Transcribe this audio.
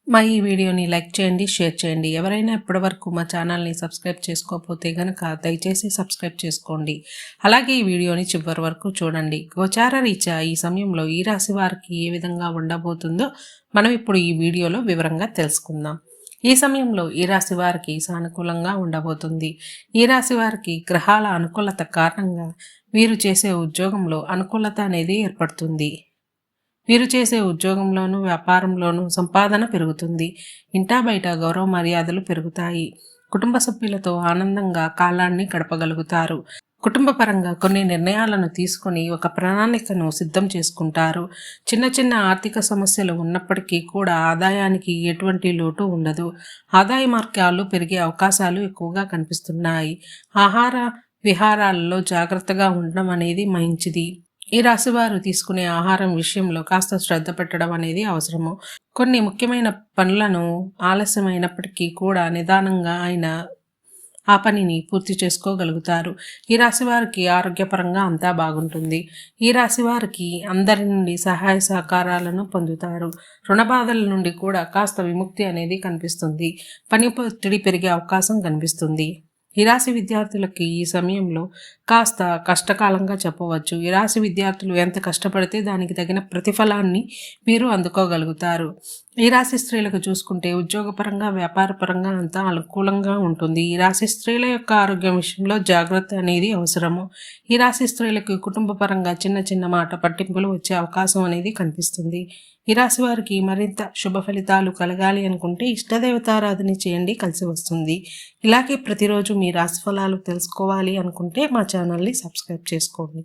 మా ఈ వీడియోని లైక్ చేయండి, షేర్ చేయండి. ఎవరైనా ఇప్పటివరకు మా ఛానల్ని సబ్స్క్రైబ్ చేసుకోకపోతే కనుక దయచేసి సబ్స్క్రైబ్ చేసుకోండి. అలాగే ఈ వీడియోని చివరి వరకు చూడండి. గోచార రీత్యా ఈ సమయంలో ఈ రాశి వారికి ఏ విధంగా ఉండబోతుందో మనం ఇప్పుడు ఈ వీడియోలో వివరంగా తెలుసుకుందాం. ఈ సమయంలో ఈ రాశి వారికి సానుకూలంగా ఉండబోతుంది. ఈ రాశి వారికి గ్రహాల అనుకూలత కారణంగా వీరు చేసే ఉద్యోగంలో అనుకూలత అనేది ఏర్పడుతుంది. వీరు చేసే ఉద్యోగంలోనూ వ్యాపారంలోనూ సంపాదన పెరుగుతుంది. ఇంటా బయట గౌరవ మర్యాదలు పెరుగుతాయి. కుటుంబ సభ్యులతో ఆనందంగా కాలాన్ని గడపగలుగుతారు. కుటుంబ పరంగా కొన్ని నిర్ణయాలను తీసుకొని ఒక ప్రణాళికను సిద్ధం చేసుకుంటారు. చిన్న చిన్న ఆర్థిక సమస్యలు ఉన్నప్పటికీ కూడా ఆదాయానికి ఎటువంటి లోటు ఉండదు. ఆదాయ మార్గాలు పెరిగే అవకాశాలు ఎక్కువగా కనిపిస్తున్నాయి. ఆహార విహారాలలో జాగ్రత్తగా ఉండడం అనేది మంచిది. ఈ రాశివారు తీసుకునే ఆహారం విషయంలో కాస్త శ్రద్ధ పెట్టడం అనేది అవసరము. కొన్ని ముఖ్యమైన పనులను ఆలస్యమైనప్పటికీ కూడా నిదానంగా ఆ పనిని పూర్తి చేసుకోగలుగుతారు. ఈ రాశి వారికి ఆరోగ్యపరంగా అంతా బాగుంటుంది. ఈ రాశి వారికి అందరి నుండి సహాయ సహకారాలను పొందుతారు. రుణ బాధల నుండి కూడా కాస్త విముక్తి అనేది కనిపిస్తుంది. పని ఒత్తిడి పెరిగే అవకాశం కనిపిస్తుంది. ఈ రాశి విద్యార్థులకి ఈ సమయంలో కాస్త కష్టకాలంగా చెప్పవచ్చు. ఈ రాశి విద్యార్థులు ఎంత కష్టపడితే దానికి తగిన ప్రతిఫలాన్ని మీరు అందుకోగలుగుతారు. ఈ రాశి స్త్రీలకు చూసుకుంటే ఉద్యోగపరంగా వ్యాపారపరంగా అంతా అనుకూలంగా ఉంటుంది. ఈ రాశి స్త్రీల యొక్క ఆరోగ్యం విషయంలో జాగ్రత్త అనేది అవసరము. ఈ రాశి స్త్రీలకు కుటుంబ పరంగా చిన్న చిన్న మాట పట్టింపులు వచ్చే అవకాశం అనేది కనిపిస్తుంది. ఈ రాశి వారికి మరింత శుభ ఫలితాలు కలగాలి అనుకుంటే ఇష్టదేవతారాధన చేయండి, కలిసి వస్తుంది. ఇలాగే ప్రతిరోజు మీ రాశి ఫలాలు తెలుసుకోవాలి అనుకుంటే మా ఛానల్ని సబ్స్క్రైబ్ చేసుకోండి.